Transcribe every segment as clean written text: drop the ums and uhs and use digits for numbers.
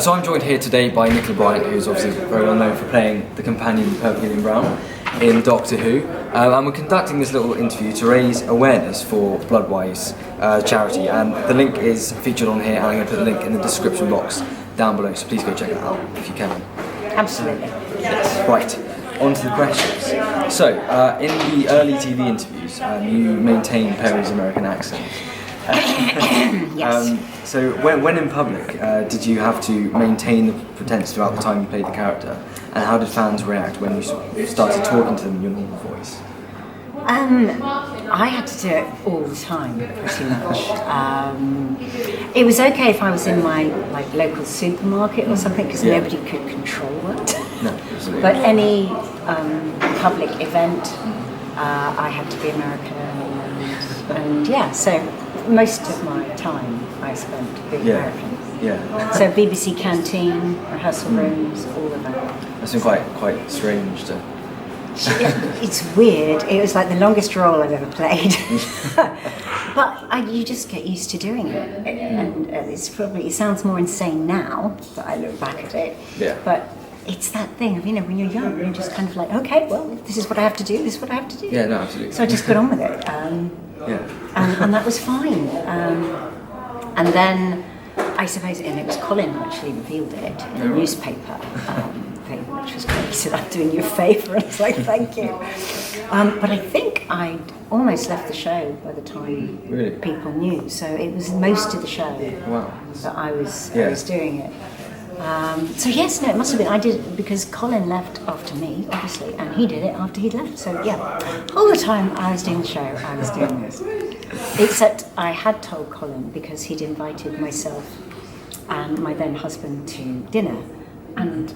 So I'm joined here today by NICOLA BRYANT, who's obviously very well known for playing the companion Purple Brown in Doctor Who. And we're conducting this little interview to raise awareness for Bloodwise charity, and the link is featured on here, and I'm going to put the link in the description box down below, so please go check it out if you can. Absolutely. Yes. Right, on to the questions. So, in the early TV interviews, you maintained Perry's American accent. Yes. So when in public, did you have to maintain the pretense throughout the time you played the character? And how did fans react when you started talking to them in your normal voice? I had to do it all the time, pretty much. It was okay if I was in my local supermarket or something, because nobody could control it. No, absolutely. But any public event, I had to be American, and yeah, so most of my time I spent being American. Yeah. So BBC canteen, rehearsal rooms, all of that. That's been quite strange to... It's weird. It was like the longest role I've ever played. But you just get used to doing it. And it sounds more insane now that I look back at it. Yeah. But it's that thing of, when you're young, you're just kind of like, okay, well, this is what I have to do, this is what I have to do. Yeah, no, absolutely. So I just got on with it. And that was fine. And then I suppose, and it was Colin who actually revealed it in a newspaper thing, which was great. He said, "I'm doing you a favour," and it's like, thank you. But I think I'd almost left the show by the time people knew. So it was most of the show that I was doing it. So yes, no, it must have been. I did it because Colin left after me, obviously, and he did it after he'd left. So yeah, all the time I was doing the show, I was doing this. Except I had told Colin, because he'd invited myself and my then husband to dinner, and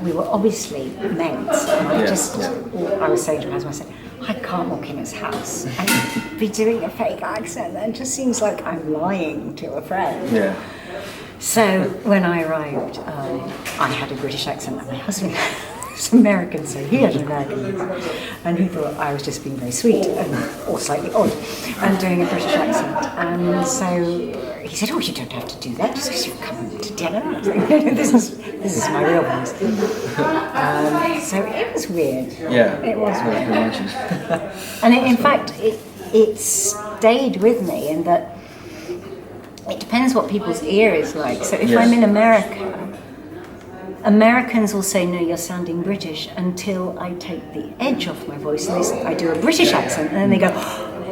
we were obviously mates. And I was saying to my husband, I said, I can't walk in his house and be doing a fake accent. That just seems like I'm lying to a friend. Yeah. So when I arrived, I had a British accent, and my husband was American, so he had an American accent, and he thought I was just being very sweet or slightly odd and doing a British accent. And so he said, "Oh, you don't have to do that just because you're coming to dinner." I was like, "No, this is my real voice." So it was weird. Yeah, it was weird. I can imagine. And in fact, it stayed with me in that. It depends what people's ear is like. So if I'm in America, Americans will say, "No, you're sounding British," until I take the edge off my voice and I do a British accent, and then they go,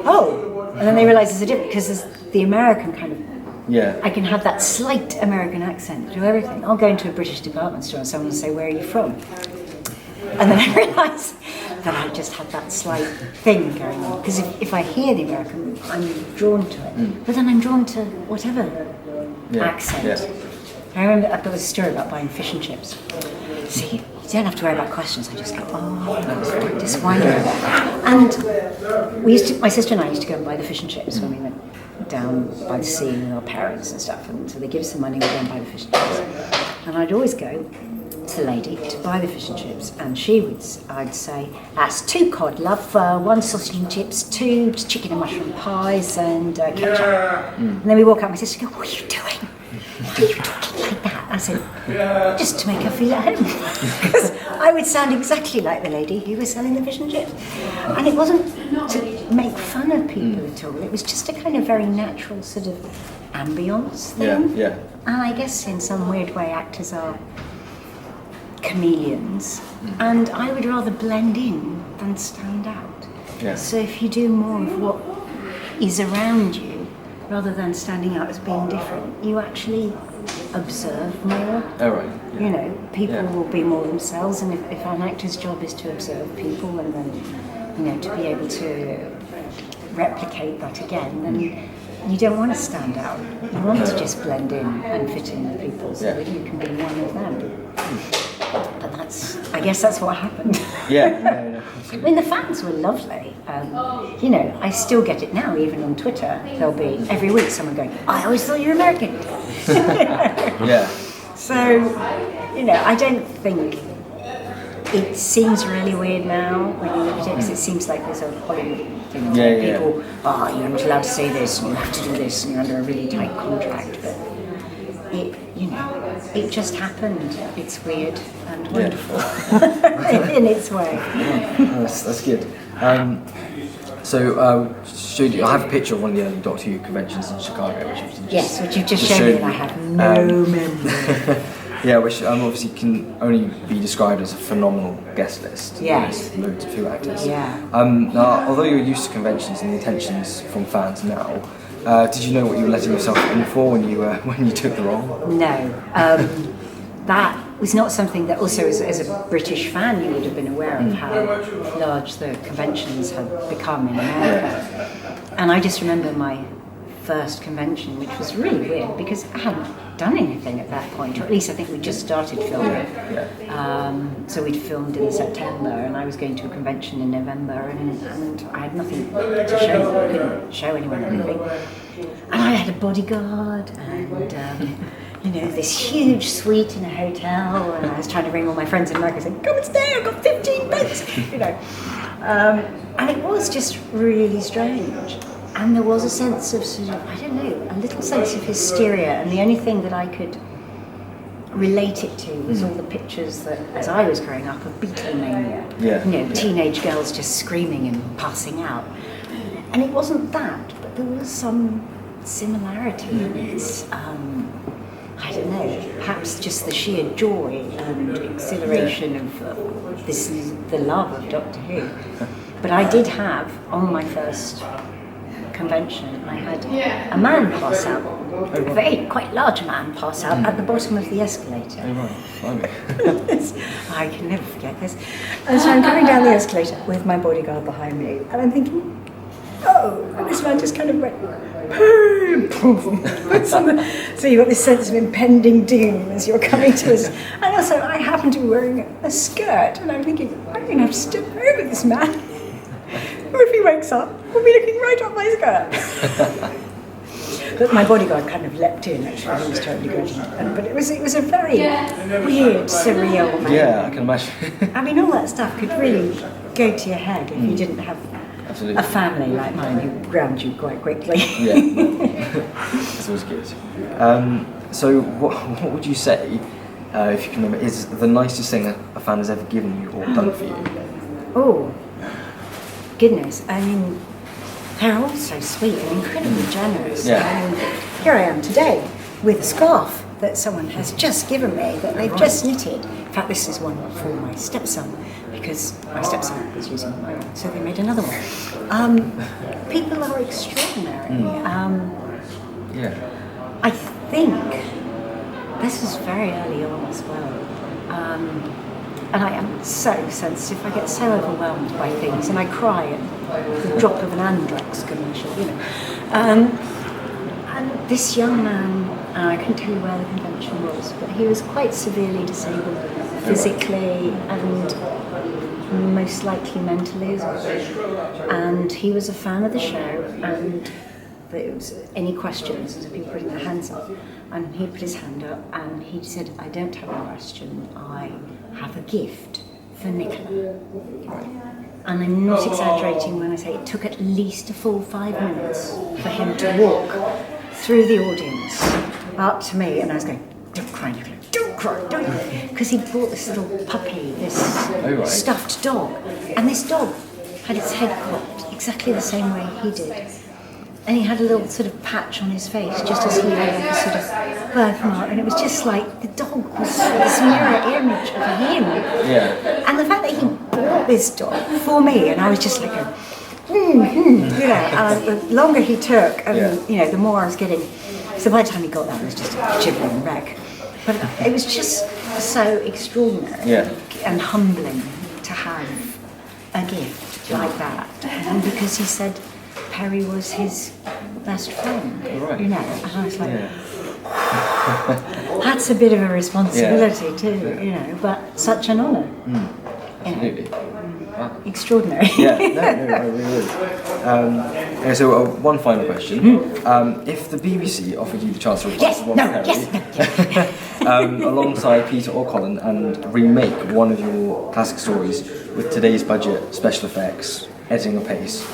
"Oh," and then they realise there's a difference, because there's the American kind of. Yeah. I can have that slight American accent, do everything. I'll go into a British department store and someone will say, "Where are you from?" And then I realise that I just had that slight thing going on. Because if I hear the American, I'm drawn to it. But then I'm drawn to whatever accent. Yeah. I remember I've got a story about buying fish and chips. See, you don't have to worry about questions. I just go, just wind it over. And my sister and I used to go and buy the fish and chips when we went down by the sea with our parents and stuff. And so they give us the money, we go and buy the fish and chips. And I'd always go to the lady to buy the fish and chips, and I'd say, "That's 2 cod, love, 1 sausage and chips, 2 chicken and mushroom pies, and ketchup." And then we walk out, my sister goes, "What are you doing? Why are you talking like that?" I said, "Just to make her feel at home." Because I would sound exactly like the lady who was selling the fish and chips. And it wasn't to make fun of people at all, it was just a kind of very natural sort of ambience thing. Yeah. And I guess in some weird way actors are chameleons, and I would rather blend in than stand out. Yeah. So if you do more of what is around you rather than standing out as being different, you actually observe more. Oh, right. Yeah. People will be more themselves, and if an actor's job is to observe people and then to be able to replicate that again, then you don't want to stand out. You want to just blend in and fit in with people so that you can be one of them. But I guess that's what happened. Yeah. I mean, the fans were lovely. I still get it now, even on Twitter. There'll be, every week, someone going, "I always thought you were American." Yeah. So, I don't think it seems really weird now when you look at it, because it seems like there's a Hollywood thing where people, "Oh, you're not allowed to say this, and you have to do this, and you're under a really tight contract." But it just happened. It's weird and wonderful in its way. Yeah, that's good. I have a picture of one of the early Doctor Who conventions in Chicago, which you've just shown me, and I have no memory. Yeah, which obviously can only be described as a phenomenal guest list. Yes. With loads of Who actors. Yeah. Now, although you're used to conventions and the attentions from fans now, did you know what you were letting yourself in for when you took the role? No. That was not something that also as a British fan you would have been aware of how large the conventions had become in America. And I just remember my first convention, which was really weird because I hadn't done anything at that point, or at least I think we just started filming. So we'd filmed in September and I was going to a convention in November and I had nothing to show. I couldn't show anyone anything. And I had a bodyguard and this huge suite in a hotel, and I was trying to ring all my friends in America saying, come and stay, I've got 15 beds, and it was just really strange. And there was a sense of a little sense of hysteria, and the only thing that I could relate it to was all the pictures that, as I was growing up, of Beatlemania. Teenage girls just screaming and passing out. And it wasn't that, but there was some similarity in it. I don't know, perhaps just the sheer joy and exhilaration of the love of Doctor Who. But I did have, on my first convention, I had a man pass out, a very quite large man pass out at the bottom of the escalator. I can never forget this. And so I'm coming down the escalator with my bodyguard behind me, and I'm thinking, and this man just kind of went, boom, boom. So you've got this sense of impending doom as you're coming to us. And also, I happen to be wearing a skirt, and I'm thinking, I'm going to have to step over this man. Or if he wakes up, we'll be looking right up my skirt. But my bodyguard kind of leapt in, actually. He was totally good. But it was a very weird, surreal moment. Yeah, I can imagine. I mean, all that stuff could really go to your head if you didn't have a family like mine who ground you quite quickly. That's always good. So what would you say, if you can remember, is the nicest thing a fan has ever given you or done for you? Oh, goodness. I mean, they're all so sweet and incredibly generous. Yeah. I mean, here I am today with a scarf that someone has just given me that they've just knitted. In fact, this is one for my stepson because my stepson was using mine, so they made another one. People are extraordinary. I think this was very early on as well. And I am so sensitive. I get so overwhelmed by things, and I cry at the drop of an Andrex commercial, And this young man, I couldn't tell you where the convention was, but he was quite severely disabled physically and most likely mentally as well. And he was a fan of the show, and there was any questions, so people putting their hands up, and he put his hand up and he said, I don't have a question, I have a gift for Nicola. And I'm not exaggerating when I say it took at least a full 5 minutes for him to walk through the audience up to me, and I was going, don't cry, Nicola, don't cry, don't cry. Because he brought this little puppy, this stuffed dog, and this dog had its head cropped exactly the same way he did. And he had a little sort of patch on his face, just as he had a sort of birthmark, and it was just like the dog was this mirror image of him. Yeah. And the fact that he bought this dog for me, and I was just like the longer he took, and the more I was getting. So by the time he got that, it was just a gibbering wreck. But it was just so extraordinary and humbling to have a gift like that, and because he said Perry was his best friend, and I was like, that's a bit of a responsibility too, but such an honour. Absolutely. Extraordinary. No, really. So one final question. If the BBC offered you the chance to replace Perry, alongside Peter or Colin, and remake one of your classic stories with today's budget, special effects, editing pace,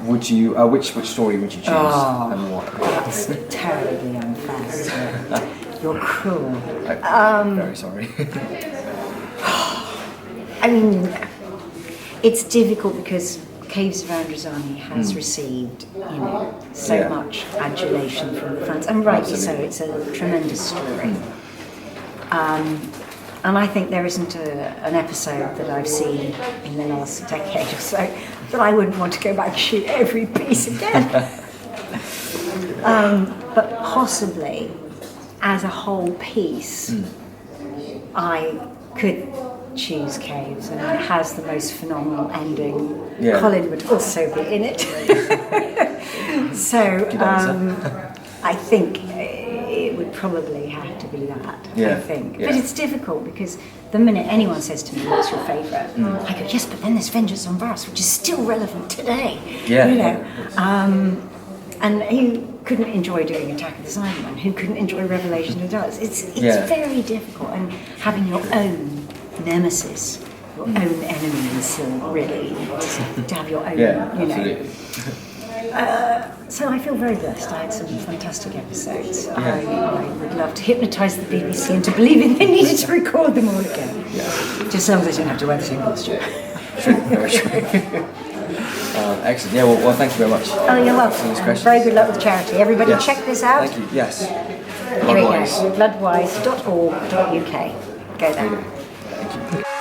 would you? Which story would you choose and why? That's terribly unfair, isn't it? You're cruel. I'm very sorry. I mean, it's difficult because Caves of Androzani has received, so much adulation from the fans, and rightly so. It's a tremendous story. And I think there isn't an episode that I've seen in the last decade or so that I wouldn't want to go back and shoot every piece again. But possibly, as a whole piece, I could choose Caves, and it has the most phenomenal ending. Yeah. Colin would also be in it. So I think it would probably have to be that, I think. Yeah. But it's difficult because the minute anyone says to me, what's your favourite? I go, yes, but then there's Vengeance on Varus, which is still relevant today. Yeah. And who couldn't enjoy doing Attack of the Cybermen? Who couldn't enjoy Revelation of Does? It's very difficult, and having your own nemesis, your own enemies, really, to have your own, absolutely. So I feel very blessed. I had some fantastic episodes. I would love to hypnotise the BBC into believing they needed to record them all again. Just as long as I don't have to wear the same costume. True, very true. Excellent. Yeah, well, thank you very much. Oh, you're welcome. Very good luck with charity. Everybody check this out. Thank you. Yes. Here we go. Bloodwise.org.uk. Go there. Thank you.